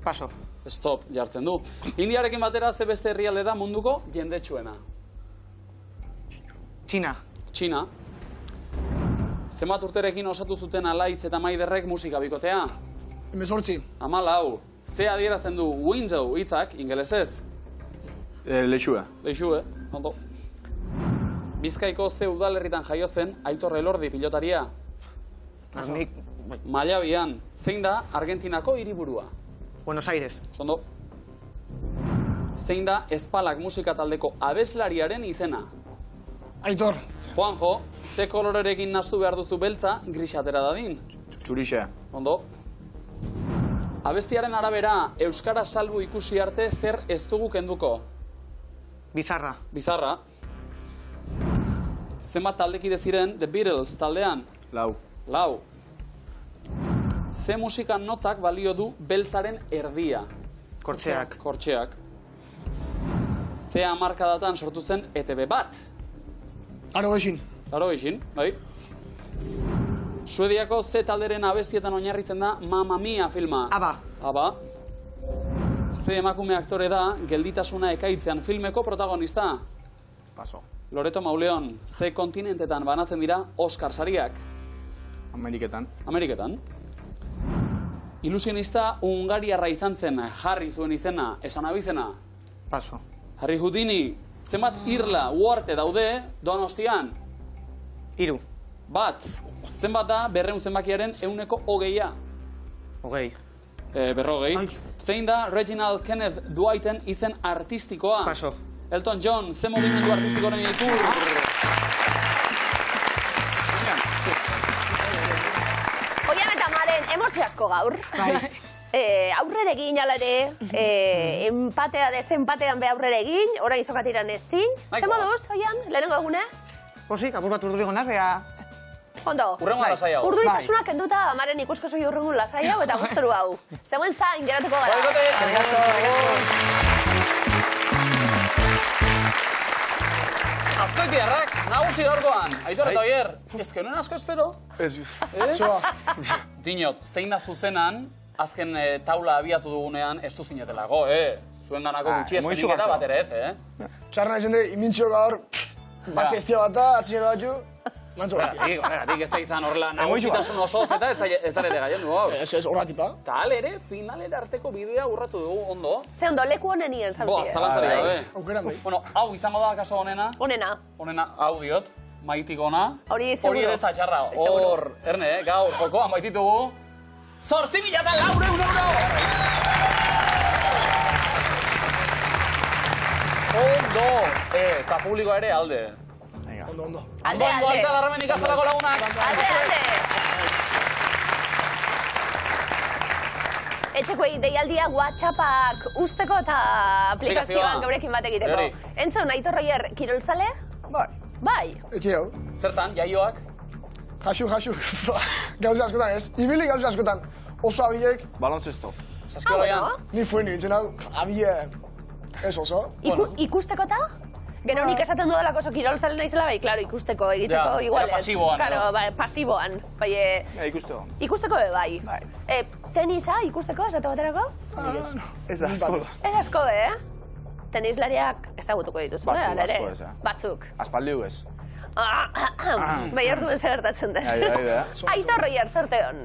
Paso. Stop jartzen du. Indiarekin batera ze beste herrialde da munduko jendetsuena? Txina. Txina. Zenbat urterekin osatu zuten Alaitz eta Maiderrek musika bikotea? 18. 14. Ze adierazten du window hitzak ingelesez? Lexua. Leixue, ondo. Bizkaiko ze udalerritan jaio zen Aitor Elordi pilotaria? Nik... Mailabian. Zein da Argentinako hiriburua? Buenos Aires. Ondo. Zein da Ezpalak musika taldeko abeslariaren izena? Aitor. Juanjo, ze kolorerekin nahastu behar duzu beltza grisatera dadin? Txurixe. Ondo. Abestiaren arabera, euskara salbu ikusi arte zer ez dugu kenduko? Bizarra. Bizarra. Zenbat taldekide ziren The Beatles taldean? 4. 4. Ze musika notak balio du beltzaren erdia? Kortxeak. Kortxeak. Ze hamarkadatan sortu zen ETB bat? Aro gexin. Aro gexin, bai. Suediako ze talderen abestietan oinarritzen da Mamma Mia filma? Aba. Aba. Ze emakume aktore da Gelditasuna ekaitzean filmeko protagonista? Paso. Loreto Mauleon, ze kontinentetan banatzen dira Oscar sariak? Ameriketan. Ameriketan. Ilusionista hungariarra izan zen, jarri zuen izena, esan abizena? Paso. Harry Houdini, zenbat irla uarte daude Donostian? 3. Bat. Zenbat da berreun zenbakiaren 120? 20. 40. Zein da Reginald Kenneth Dwighten izen artistikoa? Paso. Elton John, ze mugimendu artistikoren ikur? Oian eta Maren, emozio asko gaur. Aurrera egin alare, empatea desempatean be aurrera egin, orain sokatiran ezin. Zer moduz, Oian, lehenengo egune? Posik, apur bat urduri gonaz, bea... Ondo. Urrengo lasai hau. Urduritasunak kenduta Maren ikusko zui urrengo lasai hau eta guztoru hau. Zegoen zain geratuko gara. Azkoitiarrak, nagusi gaurkoan. Aitor eta Oier, ez genuen asko espero? Ez. Dinot, zein da zuzenan, azken taula abiatu dugunean ez du zinetelago, Zuen ganako gutxi espeniketa bat ere ez, Txarra izan de, imintxo gaur, bat testia bat da, atxinera batxu, mantzo gati. Horregatik ez da izan horrela nagusitasun osoz eta ez zarete gaien du, hau. Ez horratipa. Tal ere, finalera arteko bidea urratu dugu, ondo. Ze ondo, leku honenien, Boa, zauzi. zalantzari gabe. Aukeran doi. Bueno, hau izango da kaso honena. Honena. Honena, hau diot, maitik ona. Hori seguro. Hori ere zatxarra. Hor, erne, gaur, jokoan baititugu. 8.400 euro! Ondo! Eta publikoa ere alde. Ondo. Alde, Ondo, alde. alta larramen ikastolako lagunak. Alde, alde. Etxekoei deialdia WhatsAppak usteko eta aplikazioan gaurekin bat egiteko. Entzun, Aitor Oier, kirolzale? Bai. Bai. Eki hau. Zertan, jaioak? Jasu. Gauza askotan ez. Ibili gauza askotan. Oso abilek. Baloncesto. Saskibaloian. Ni fue nintzen hau. Abile... Ez oso. Ikusteko ta? Gero nik esaten dudalako oso kirolzale naizela, bai, klaro, ikusteko egiteko igual ez. pasiboan, Claro, edo. bai, pasiboan. Bai, Ikusteko. ikusteko be bai. Tenisa ikusteko, esate baterako? Ez asko. Ez asko be, Tenislariak ezagutuko dituzu, Batzuk, ere? asko ez, Batzuk. Aspaldi ez. Bai, ordu ez gertatzen da. Aitor Roier, sorte hon.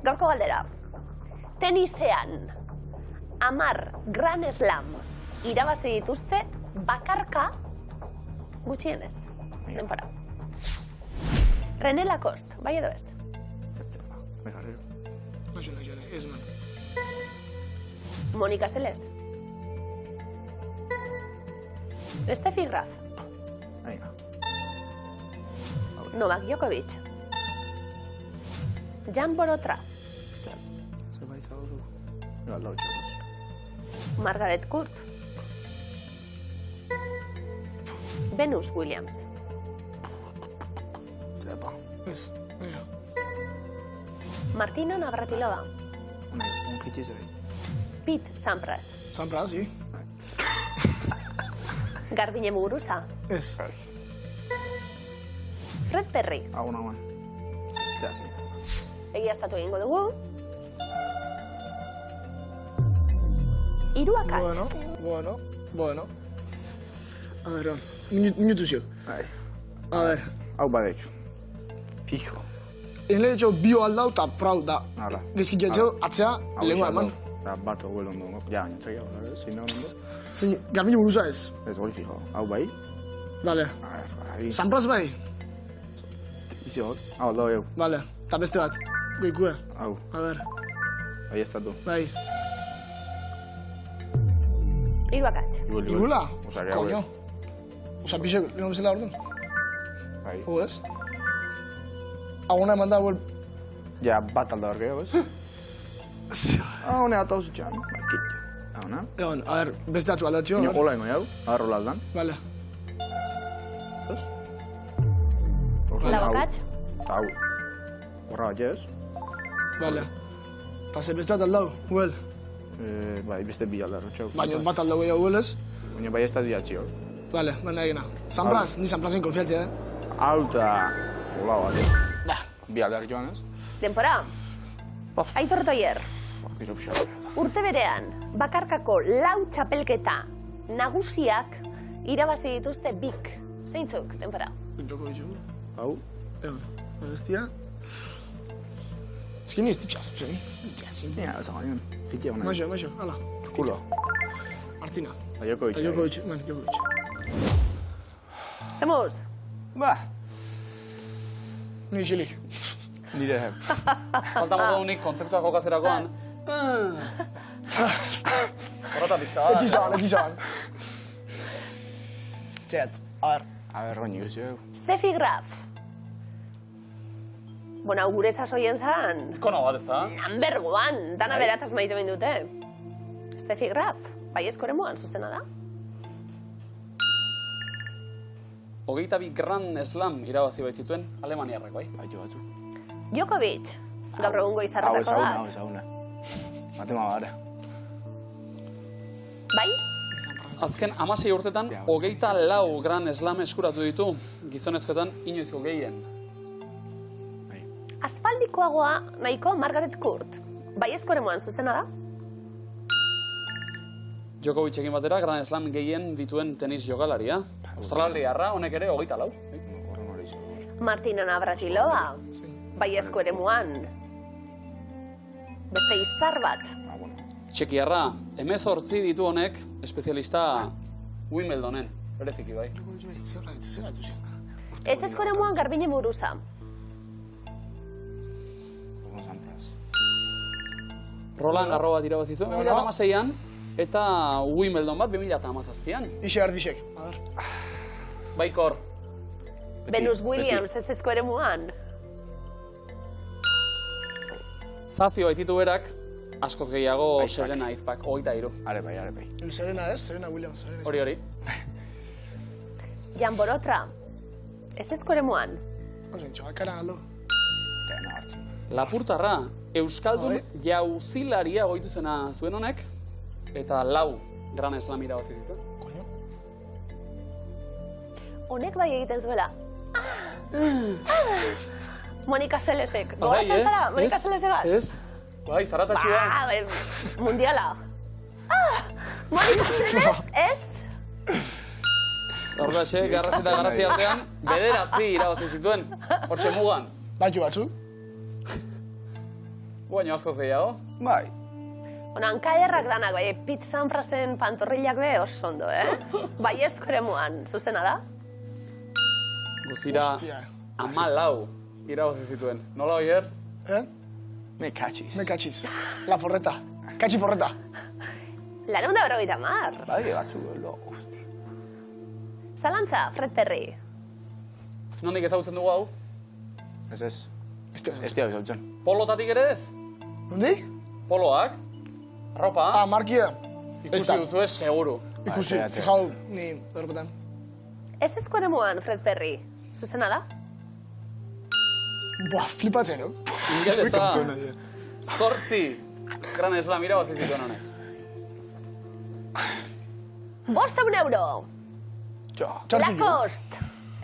Gaurko galdera. Tenisean, 10 Grand Slam irabazi dituzte bakarka gutxienez. Denpora. René Lacoste, bai edo ez? Ez man. Monika Seles. Steffi Graf. Novak Djokovic. Jan Borotra. Margaret Court. Venus Williams. Ez. Martina Navratilova. Pete Sampras. Sampras, sí. Garbiñe Muguruza. Ez. Fred Perry. Agun. Egiaztatu egingo dugu. Hiru akats. Bueno. A ver, minutu ziok. A ver. Hau badetxu. Fijo. Enle etxo bio aldau eta prau da. Hala. Gezkit etxo atzea lengua eman. Eta bat hogel ondo. Ja, nintzak jau, zein ondo. Zein, Garbiñe Muguruza ez. Ez hori fijo. Hau bai. Vale. A ver, bai. Sampras bai. Izi hor. Hau aldau eu. Vale. Eta beste bat. Goikue. Hau. A ver. Bai ez tatu. Bai. Hiru akats. Igula? Osari hau. Koño. Osa, pixe, lehenu bezala orduan. Bai. Hu ez? Aguna eman da, Ja, bat alda hor gehiago, ez? Hau, ne atauz txan. Bakit. Hau, na? Egon, a ver, beste atzu aldatxo. Nio hola ingo jau, agarro aldan. Vale. Lau akats. Hau. Borra bat ez? Vale. Eta ze beste bat aldau, huel. Bai, beste bi aldarro txau. Baina bat aldau gehiago huel ez. Baina bai ez da diatzi hor. Vale, baina egina. Sampras, ni Samprasen konfiatzea, Hau eta... Hola bat ez. Nah. Bi aldar joan ez? Denpora. Aitor Toier. Biro pixar. Urte berean, bakarkako 4 txapelketa nagusiak irabazi dituzte bik. Zeintzuk, denpora? Djokovic. Hau? Egon, bestia. Ez que ni ez ditxaz, zen. Ja, ez again. Fitia hona. Maixo, hala. Kulo. Martina. Eta Djokovic, Djokovic. Zemuz? Ba. Ni xilik. Nire hep. Falta modu unik kontzeptua jokatzerakoan. Horreta pizka bat. Ekizaban. Txet, a ver. A ber, baina guzio. Steffi Graf. Bueno, hau gure sasoien zan. Kono bat ez da. Number 1, dana berataz maite behin dute. Steffi Graf, bai eskoremoan zuzena da. 22 Grand Slam irabazi baitzituen Alemaniarrak, bai? Bai, jo batzu. Djokovic, gaur egungo izarretako Hau bat. ezaguna. Matema bara. Bai? Azken 16 urtetan 24 Grand Slam eskuratu ditu, gizonezkoetan inoizko gehien. Aspaldikoagoa nahiko Margaret Court. Bai eskoremoan zuzena da. Djokovicekin batera Grand Slam gehien dituen tenis jogalaria. Australiarra honek ere 24. Martina Navratilova. Bai eskoremoan. Beste izar bat. Txekiarra, 18 ditu honek, espezialista Wimbledonen. Bereziki bai. Ez eskoremoan Garbiñe Muguruza. Roland Garros bat irabazi zuen 2016an eta Wimbledon bat 2017an. Ixe ardixek, a ver. Baikor. Venus Williams ez eskoremoan. Zazpi baititu berak, askoz gehiago Serena Izpak, 23. Are bai. El Serena ez, Serena Williams. Hori. Jan Borotra, ez eskoremoan. Ozen, txabakaran aldo. Lapurtarra, Euskaldun jauzilaria goitu zena zuen honek, eta 4 Gran Slam irabazi zituen. Honek bai egiten zuela. Monika Zelesek. Goratzen zara, Monika Zelesegaz? Ez, bai, zaratatxua. Mundiala. Monika Zeles, ez? Horrexe, garrasi eta garrasi artean, 9 irabazi zituen, hortxe mugan. Baitu batzu. Baina askoz gehiago. Bai. Bueno, hankaerrak danak, bai, Pete Samprasen pantorrillak be oso ondo, Bai ere muan, zuzena da? Guztira, 14 irabazi zituen. Nola, Oier? Me katxiz. La porreta. Katxi porreta. 950. Bai, batzu lo. Zalantza, Fred Perry. Nondik ezagutzen dugu hau? Ez. Ez dira ezagutzen. Polotatik ere ez? Nondik? Poloak, arropa. Markia. Ikusi duzu ez, seguru. Ikusi, fijau, ni errepetan. Ez ere muan, Fred Perry. Zuzena da? Buah, flipatzen, no? Ingelesa, 8 Gran Slam irabazi zituen honek. 500 euro. Lacoste.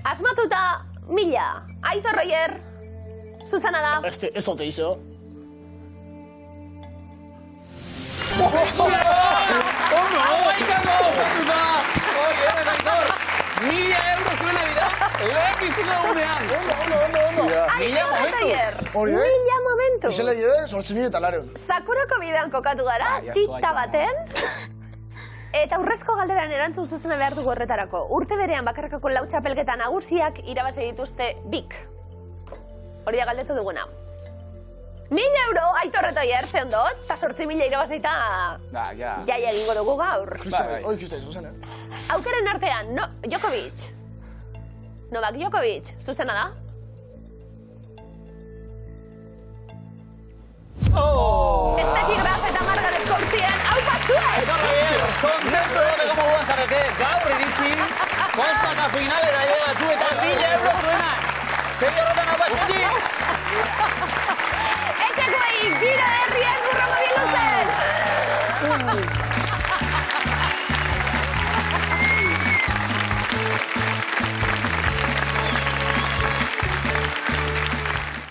Asmatuta 1000. Aitor Royer. Zuzena da? Ez ote izo. Amaikako! Oier, Aitor! 1000 euro zuena dira, lehen bizitza dugunean. Ondo. Aitor Royer. 1000 momentu. Izela jode, 8.000 eta lareun. Sakurako bidean kokatu gara, dikta baten. Eta urrezko galderan erantzun zuzena behar dugu horretarako. Urte berean bakarkako 4 txapelketa nagusiak irabazi dituzte bik. Hori da galdetu duguna. 1000 euro, Aitor eta Oier, ze ondo, eta 8.000 irabazita jaia egingo dugu gaur. Oi, kristai, zuzena. Aukeren artean, Djokovic. Novak Djokovic, zuzena da? Steffi Graf eta Margaret Courtien, hau patzua! Aitor Royer, kontentu egoteko moduan zarete, gaur iritsi, kostaka finalera llegatzu eta 1000 euro zuena. Sei horretan hau paskotik!